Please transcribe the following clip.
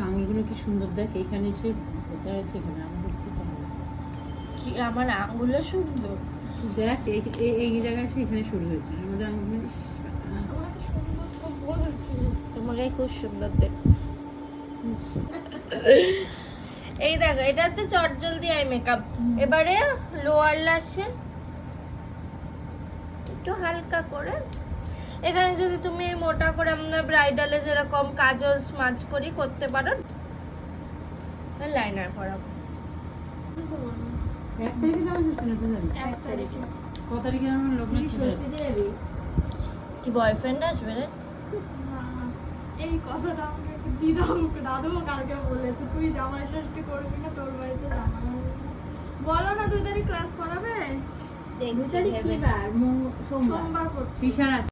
আঙুলগুলো কি সুন্দর, দেখ এইখানে এসে কোথায় আছে, এখানে আমি দেখতে পাবো কি আমার আঙ্গুলে সুন্দর? তুই দেখ এই জায়গায় এসে এখানে শুরু হয়েছে আমাদের আঙুল। আমাকে সুন্দর তো বলছি, তোমাকে খুব সুন্দর দেখতে। এই দেখো, এটা হচ্ছে চটজলদি আই মেকআপ। এবারে লোয়ার ল্যাশে একটু হালকা করে, এখানে যদি তুমি মোটা করে আমরা ব্রাইডালে যেরকম কাজল স্মাচ করি করতে পারো। লাইনার করাবো। 1 তারিখে যাওয়া হচ্ছে না তো জানি। 1 তারিখে। কত তারিখে আমার লগ্ন ষষ্ঠীতে যাবি? কি বয়ফ্রেন্ড আসবে রে? এই কথাটা আমাকে দাদু কালকে বলেছে, তুই জামাই ষষ্ঠী করবি না, তোর বাড়িতে জামা বলো না 2 তারিখ ক্লাস করাবে। 2 তারিখ কি বার? সোমবার করছি। তৃষার